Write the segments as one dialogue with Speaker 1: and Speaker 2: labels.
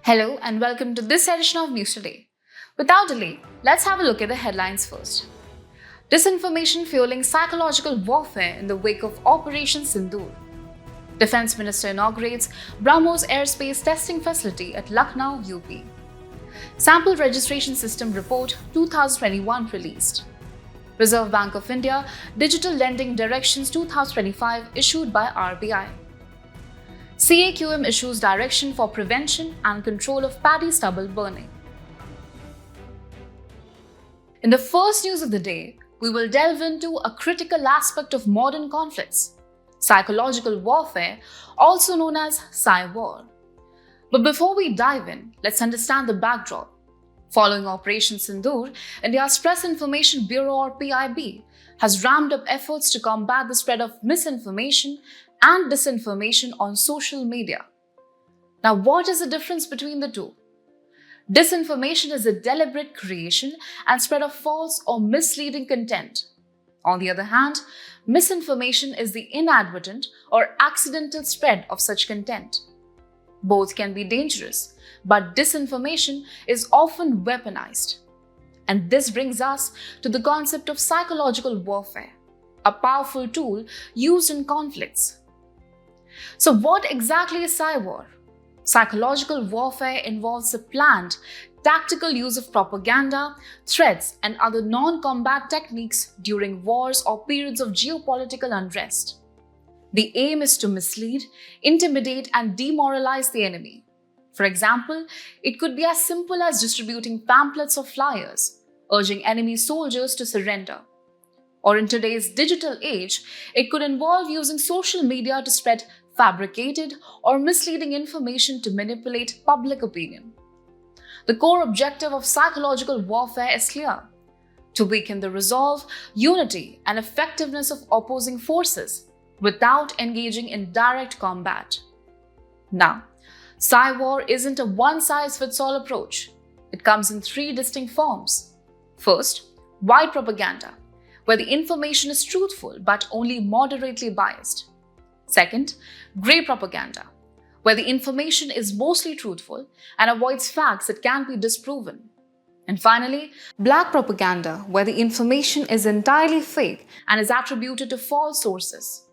Speaker 1: Hello and welcome to this edition of News Today. Without delay, let's have a look at the headlines first. Disinformation fueling psychological warfare in the wake of Operation Sindoor. Defense Minister inaugurates BrahMos airspace testing facility at Lucknow, UP. Sample Registration System Report 2021 released. Reserve Bank of India Digital Lending Directions 2025 issued by RBI. CAQM issues direction for prevention and control of paddy stubble burning. In the first news of the day, we will delve into a critical aspect of modern conflicts, psychological warfare, also known as Psy-war. But before we dive in, let's understand the backdrop. Following Operation Sindoor, India's Press Information Bureau or PIB has ramped up efforts to combat the spread of misinformation and disinformation on social media. Now, what is the difference between the two? Disinformation is the deliberate creation and spread of false or misleading content. On the other hand, misinformation is the inadvertent or accidental spread of such content. Both can be dangerous, but disinformation is often weaponized. And this brings us to the concept of psychological warfare, a powerful tool used in conflicts. So what exactly is Psy-war? Psychological warfare involves the planned, tactical use of propaganda, threats, and other non-combat techniques during wars or periods of geopolitical unrest. The aim is to mislead, intimidate, and demoralize the enemy. For example, it could be as simple as distributing pamphlets or flyers, urging enemy soldiers to surrender. Or in today's digital age, it could involve using social media to spread fabricated or misleading information to manipulate public opinion. The core objective of psychological warfare is clear: to weaken the resolve, unity, and effectiveness of opposing forces without engaging in direct combat. Now, Psy-war isn't a one-size-fits-all approach. It comes in three distinct forms. First, white propaganda, where the information is truthful but only moderately biased. Second, grey propaganda, where the information is mostly truthful and avoids facts that can be disproven. And finally, black propaganda, where the information is entirely fake and is attributed to false sources.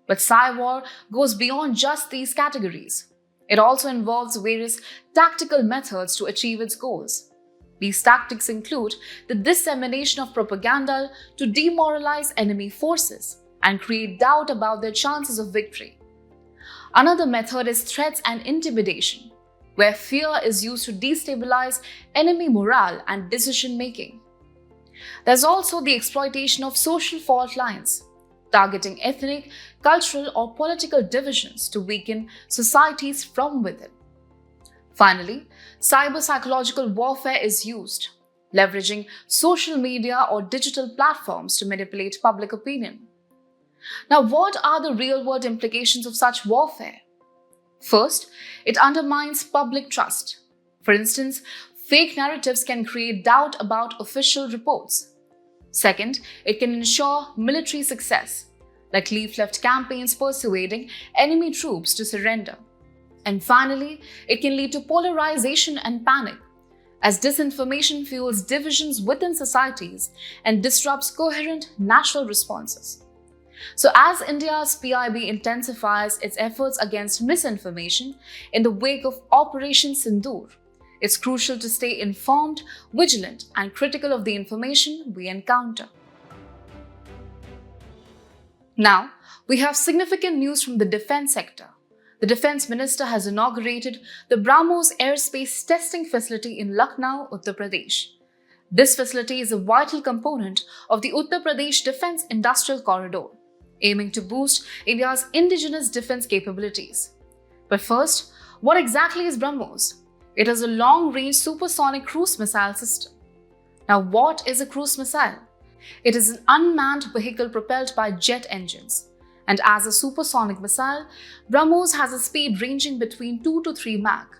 Speaker 1: But Psy-war goes beyond just these categories. It also involves various tactical methods to achieve its goals. These tactics include the dissemination of propaganda to demoralize enemy forces and create doubt about their chances of victory. Another method is threats and intimidation, where fear is used to destabilize enemy morale and decision-making. There's also the exploitation of social fault lines, targeting ethnic, cultural, or political divisions to weaken societies from within. Finally, cyber-psychological warfare is used, leveraging social media or digital platforms to manipulate public opinion. Now, what are the real-world implications of such warfare? First, it undermines public trust. For instance, fake narratives can create doubt about official reports. Second, it can ensure military success, like leaflet campaigns persuading enemy troops to surrender. And finally, it can lead to polarization and panic, as disinformation fuels divisions within societies and disrupts coherent national responses. So as India's PIB intensifies its efforts against misinformation in the wake of Operation Sindoor, it's crucial to stay informed, vigilant, and critical of the information we encounter. Now, we have significant news from the defense sector. The Defense Minister has inaugurated the BrahMos airspace testing facility in Lucknow, Uttar Pradesh. This facility is a vital component of the Uttar Pradesh Defense Industrial Corridor, aiming to boost India's indigenous defense capabilities. But first, what exactly is BrahMos? It is a long-range supersonic cruise missile system. Now, what is a cruise missile? It is an unmanned vehicle propelled by jet engines. And as a supersonic missile, BrahMos has a speed ranging between 2 to 3 Mach.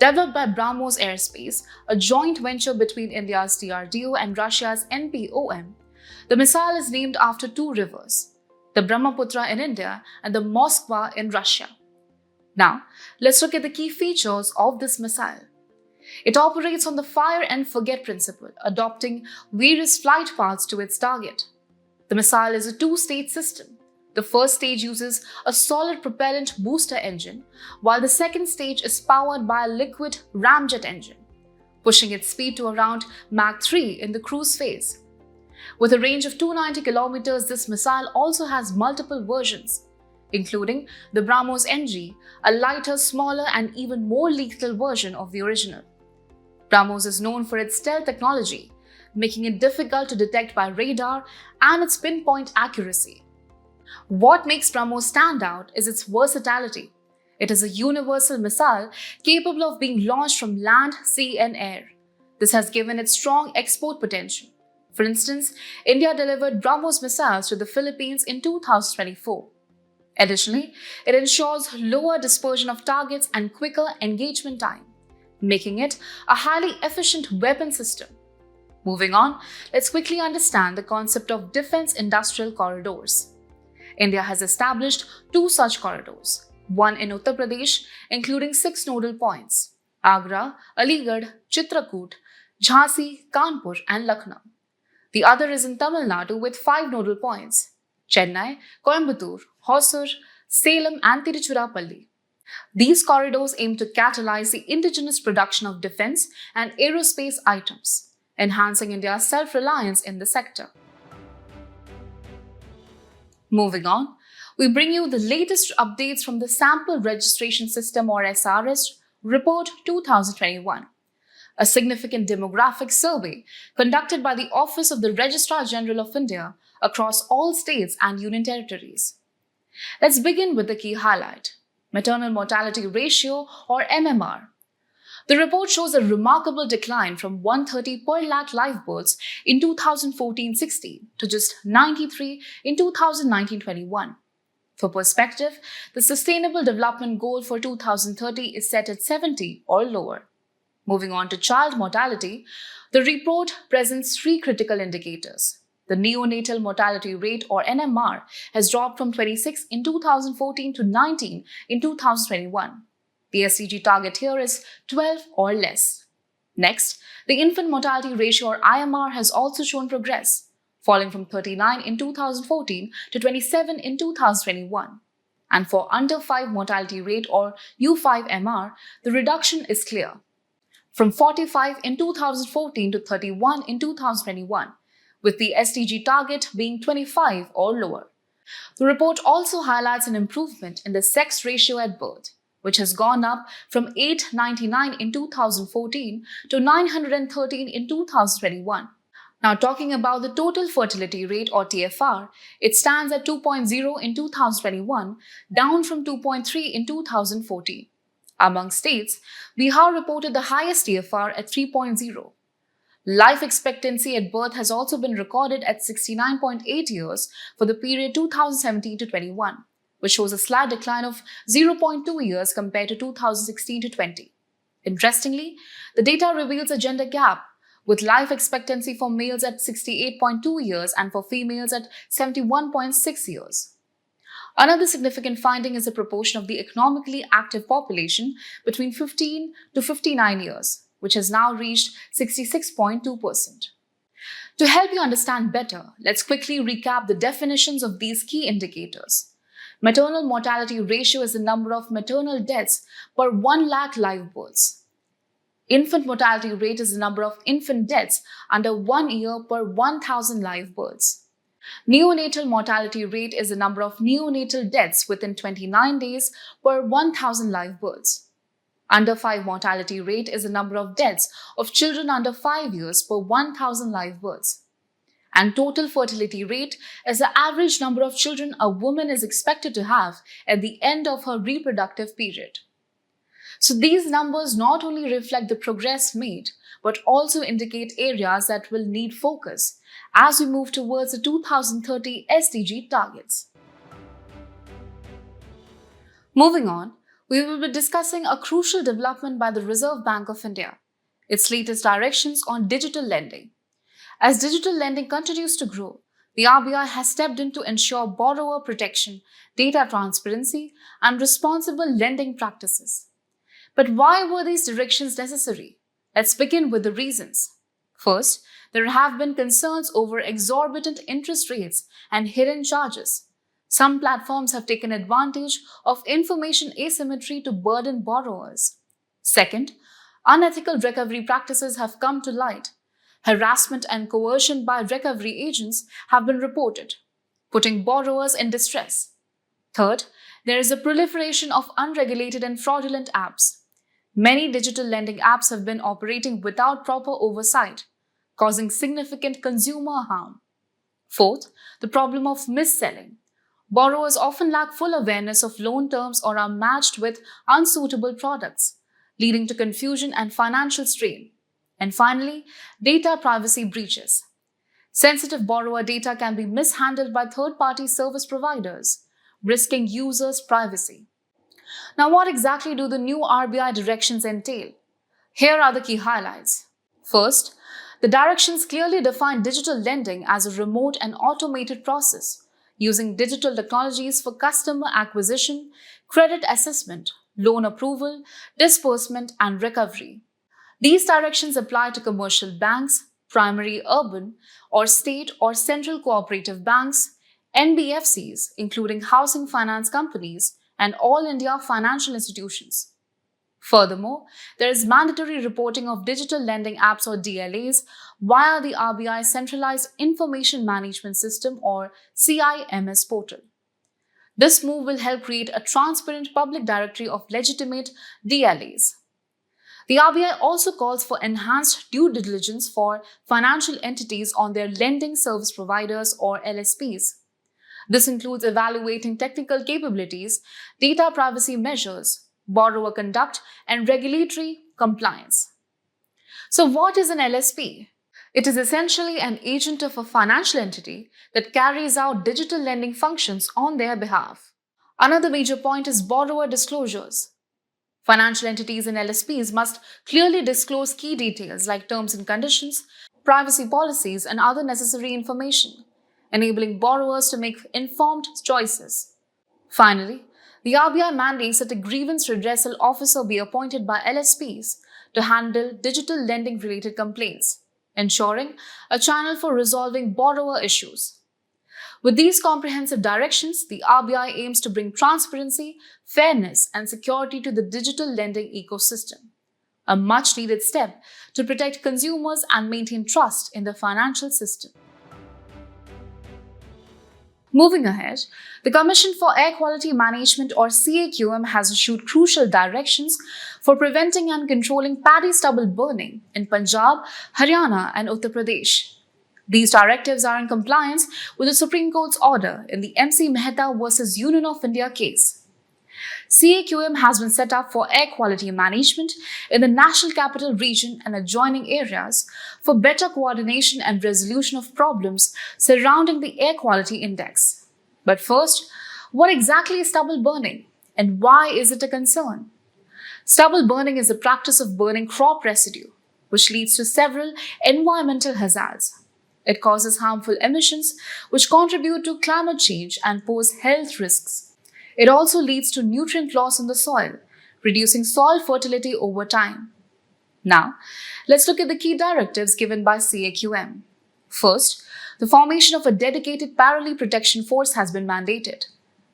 Speaker 1: Developed by BrahMos Aerospace, a joint venture between India's DRDO and Russia's NPOM, the missile is named after two rivers, the Brahmaputra in India and the Moskva in Russia. Now, let's look at the key features of this missile. It operates on the fire and forget principle, adopting various flight paths to its target. The missile is a two-stage system. The first stage uses a solid propellant booster engine, while the second stage is powered by a liquid ramjet engine, pushing its speed to around Mach 3 in the cruise phase. With a range of 290 kilometers, this missile also has multiple versions, including the BrahMos NG, a lighter, smaller, and even more lethal version of the original. BrahMos is known for its stealth technology, making it difficult to detect by radar, and its pinpoint accuracy. What makes BrahMos stand out is its versatility. It is a universal missile capable of being launched from land, sea, and air. This has given it strong export potential. For instance, India delivered BrahMos missiles to the Philippines in 2024. Additionally, it ensures lower dispersion of targets and quicker engagement time, making it a highly efficient weapon system. Moving on, let's quickly understand the concept of defense industrial corridors. India has established two such corridors, one in Uttar Pradesh, including 6 nodal points: Agra, Aligarh, Chitrakoot, Jhansi, Kanpur, and Lucknow. The other is in Tamil Nadu with 5 nodal points: Chennai, Coimbatore, Hosur, Salem, and Tiruchirappalli. These corridors aim to catalyze the indigenous production of defense and aerospace items, enhancing India's self-reliance in the sector. Moving on, we bring you the latest updates from the Sample Registration System or SRS Report 2021, a significant demographic survey conducted by the Office of the Registrar General of India across all states and union territories. Let's begin with the key highlight: maternal mortality ratio or MMR. The report shows a remarkable decline from 130 per lakh live births in 2014-16 to just 93 in 2019-21. For perspective, the Sustainable Development Goal for 2030 is set at 70 or lower. Moving on to child mortality, the report presents 3 critical indicators. The neonatal mortality rate or NMR has dropped from 26 in 2014 to 19 in 2021. The SDG target here is 12 or less. Next, the infant mortality ratio or IMR has also shown progress, falling from 39 in 2014 to 27 in 2021. And for under 5 mortality rate or U5MR, the reduction is clear, from 45 in 2014 to 31 in 2021, with the SDG target being 25 or lower. The report also highlights an improvement in the sex ratio at birth, which has gone up from 899 in 2014 to 913 in 2021. Now, talking about the total fertility rate or TFR, it stands at 2.0 in 2021, down from 2.3 in 2014. Among states, Bihar reported the highest TFR at 3.0. Life expectancy at birth has also been recorded at 69.8 years for the period 2017 to 21, which shows a slight decline of 0.2 years compared to 2016 to 20. Interestingly, the data reveals a gender gap, with life expectancy for males at 68.2 years and for females at 71.6 years. Another significant finding is the proportion of the economically active population between 15 to 59 years, which has now reached 66.2%. To help you understand better, let's quickly recap the definitions of these key indicators. Maternal mortality ratio is the number of maternal deaths per 1 lakh live births. Infant mortality rate is the number of infant deaths under 1 year per 1,000 live births. Neonatal mortality rate is the number of neonatal deaths within 29 days per 1,000 live births. Under 5 mortality rate is the number of deaths of children under 5 years per 1,000 live births. And total fertility rate is the average number of children a woman is expected to have at the end of her reproductive period. So these numbers not only reflect the progress made, but also indicate areas that will need focus as we move towards the 2030 SDG targets. Moving on, we will be discussing a crucial development by the Reserve Bank of India, its latest directions on digital lending. As digital lending continues to grow, The RBI has stepped in to ensure borrower protection, data transparency, and responsible lending practices. But why were these directions necessary? Let's begin with the reasons. First, there have been concerns over exorbitant interest rates and hidden charges. Some platforms have taken advantage of information asymmetry to burden borrowers. Second, unethical recovery practices have come to light. Harassment and coercion by recovery agents have been reported, putting borrowers in distress. Third, there is a proliferation of unregulated and fraudulent apps. Many digital lending apps have been operating without proper oversight, causing significant consumer harm. Fourth, the problem of mis-selling. Borrowers often lack full awareness of loan terms or are matched with unsuitable products, leading to confusion and financial strain. And finally, data privacy breaches. Sensitive borrower data can be mishandled by third-party service providers, risking users' privacy. Now, what exactly do the new RBI directions entail? Here are the key highlights. First, the directions clearly define digital lending as a remote and automated process, using digital technologies for customer acquisition, credit assessment, loan approval, disbursement, and recovery. These directions apply to commercial banks, primary urban or state or central cooperative banks, NBFCs, including housing finance companies, and all India financial institutions. Furthermore, there is mandatory reporting of digital lending apps or DLAs via the RBI Centralized Information Management System or CIMS portal. This move will help create a transparent public directory of legitimate DLAs. The RBI also calls for enhanced due diligence for financial entities on their lending service providers or LSPs. This includes evaluating technical capabilities, data privacy measures, borrower conduct, and regulatory compliance. So, what is an LSP? It is essentially an agent of a financial entity that carries out digital lending functions on their behalf. Another major point is borrower disclosures. Financial entities and LSPs must clearly disclose key details like terms and conditions, privacy policies, and other necessary information, enabling borrowers to make informed choices. Finally, the RBI mandates that a grievance redressal officer be appointed by LSPs to handle digital lending-related complaints, ensuring a channel for resolving borrower issues. With these comprehensive directions, the RBI aims to bring transparency, fairness, and security to the digital lending ecosystem, a much-needed step to protect consumers and maintain trust in the financial system. Moving ahead, the Commission for Air Quality Management or CAQM has issued crucial directions for preventing and controlling paddy stubble burning in Punjab, Haryana, and Uttar Pradesh. These directives are in compliance with the Supreme Court's order in the MC Mehta vs. Union of India case. CAQM has been set up for air quality management in the National Capital Region and adjoining areas for better coordination and resolution of problems surrounding the Air Quality Index. But first, what exactly is stubble burning and why is it a concern? Stubble burning is the practice of burning crop residue, which leads to several environmental hazards. It causes harmful emissions which contribute to climate change and pose health risks. It also leads to nutrient loss in the soil, reducing soil fertility over time. Now, let's look at the key directives given by CAQM. First, the formation of a dedicated parallel protection force has been mandated.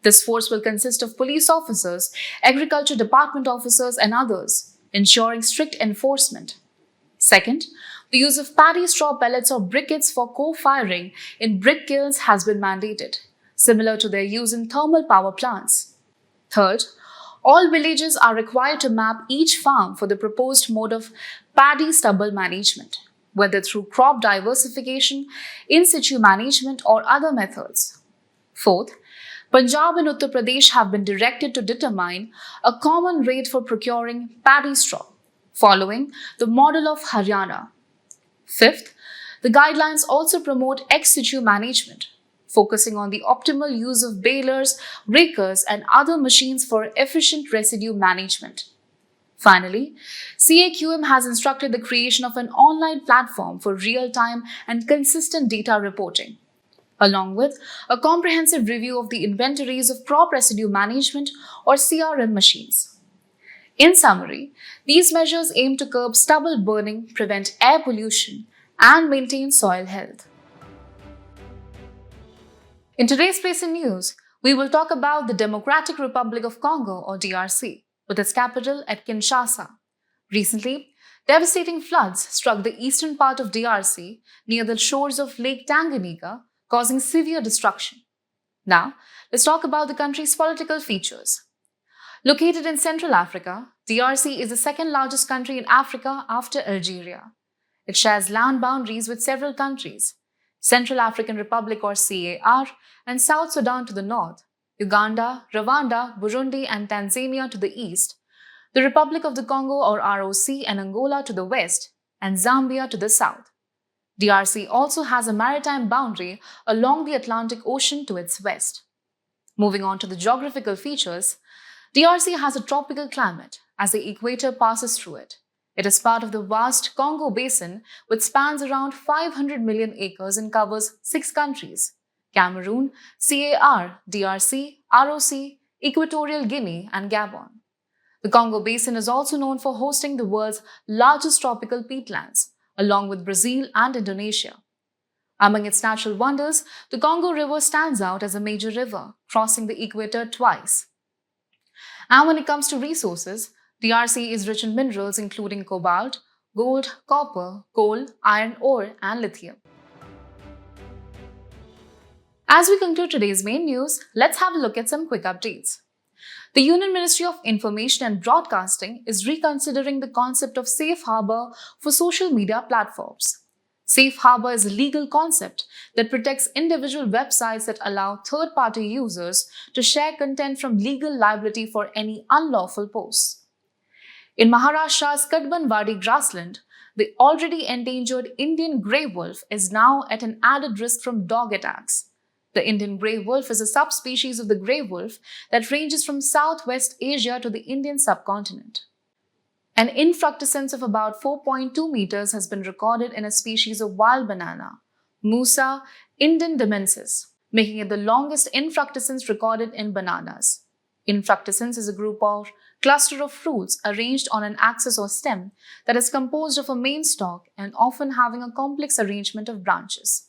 Speaker 1: This force will consist of police officers, agriculture department officers, and others, ensuring strict enforcement. Second, the use of paddy straw pellets or briquettes for co-firing in brick kilns has been mandated, similar to their use in thermal power plants. Third, all villages are required to map each farm for the proposed mode of paddy stubble management, whether through crop diversification, in situ management, or other methods. Fourth, Punjab and Uttar Pradesh have been directed to determine a common rate for procuring paddy straw, following the model of Haryana. Fifth, the guidelines also promote ex situ management, focusing on the optimal use of balers, rakers, and other machines for efficient residue management. Finally, CAQM has instructed the creation of an online platform for real-time and consistent data reporting. along with a comprehensive review of the inventories of crop residue management or CRM machines. In summary, these measures aim to curb stubble burning, prevent air pollution, and maintain soil health. In today's Place in News, we will talk about the Democratic Republic of Congo or DRC, with its capital at Kinshasa. Recently, devastating floods struck the eastern part of DRC near the shores of Lake Tanganyika, causing severe destruction. Now, let's talk about the country's political features. Located in Central Africa, DRC is the second largest country in Africa after Algeria. It shares land boundaries with several countries: Central African Republic or CAR, and South Sudan to the north, Uganda, Rwanda, Burundi, and Tanzania to the east, the Republic of the Congo or ROC and Angola to the west, and Zambia to the south. DRC also has a maritime boundary along the Atlantic Ocean to its west. Moving on to the geographical features, DRC has a tropical climate as the equator passes through it. It is part of the vast Congo Basin, which spans around 500 million acres and covers 6 countries: Cameroon, CAR, DRC, ROC, Equatorial Guinea, and Gabon. The Congo Basin is also known for hosting the world's largest tropical peatlands, along with Brazil and Indonesia. Among its natural wonders, the Congo River stands out as a major river, crossing the equator twice. And when it comes to resources, DRC is rich in minerals including cobalt, gold, copper, coal, iron ore, and lithium. As we conclude today's main news, let's have a look at some quick updates. The Union Ministry of Information and Broadcasting is reconsidering the concept of safe harbor for social media platforms. Safe harbor is a legal concept that protects individual websites that allow third-party users to share content from legal liability for any unlawful posts. In Maharashtra's Kadbanwadi grassland, the already endangered Indian grey wolf is now at an added risk from dog attacks. The Indian grey wolf is a subspecies of the grey wolf that ranges from Southwest Asia to the Indian subcontinent. An infructescence of about 4.2 meters has been recorded in a species of wild banana, Musa indendemensis, making it the longest infructescence recorded in bananas. Infructescence is a group or cluster of fruits arranged on an axis or stem that is composed of a main stalk and often having a complex arrangement of branches.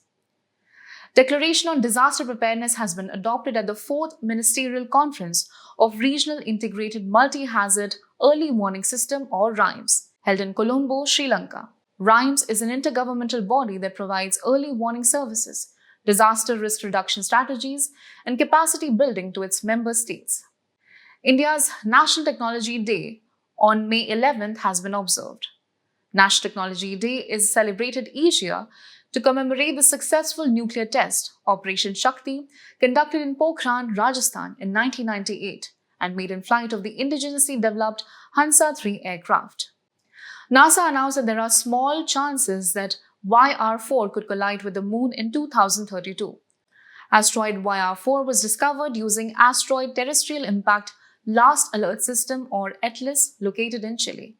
Speaker 1: Declaration on Disaster Preparedness has been adopted at the 4th Ministerial Conference of Regional Integrated Multi-Hazard Early Warning System or RIMES, held in Colombo, Sri Lanka. RIMES is an intergovernmental body that provides early warning services, disaster risk reduction strategies, and capacity building to its member states. India's National Technology Day on May 11th has been observed. National Technology Day is celebrated each year to commemorate the successful nuclear test, Operation Shakti, conducted in Pokhran, Rajasthan in 1998 and maiden flight of the indigenously developed Hansa-3 aircraft. NASA announced that there are small chances that YR4 could collide with the Moon in 2032. Asteroid YR4 was discovered using Asteroid Terrestrial Impact Last Alert System or ATLAS located in Chile.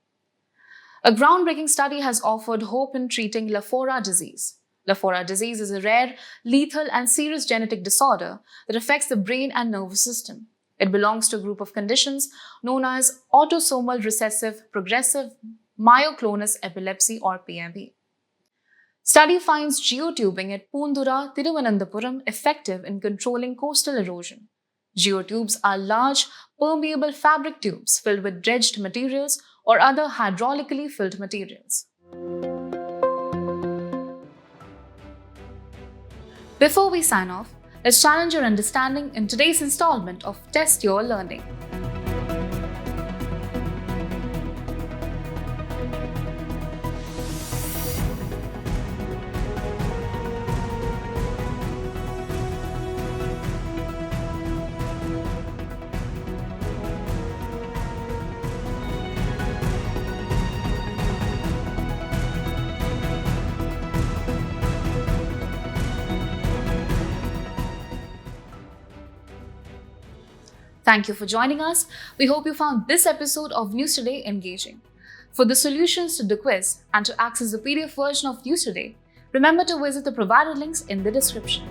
Speaker 1: A groundbreaking study has offered hope in treating Lafora disease. Lafora disease is a rare, lethal, and serious genetic disorder that affects the brain and nervous system. It belongs to a group of conditions known as autosomal recessive progressive myoclonus epilepsy or PME. Study finds geotubing at Pundura, Thiruvananthapuram effective in controlling coastal erosion. Geotubes are large, permeable fabric tubes filled with dredged materials or other hydraulically filled materials. Before we sign off, let's challenge your understanding in today's installment of Test Your Learning. Thank you for joining us. We hope you found this episode of News Today engaging. For the solutions to the quiz and to access the PDF version of News Today, remember to visit the provided links in the description.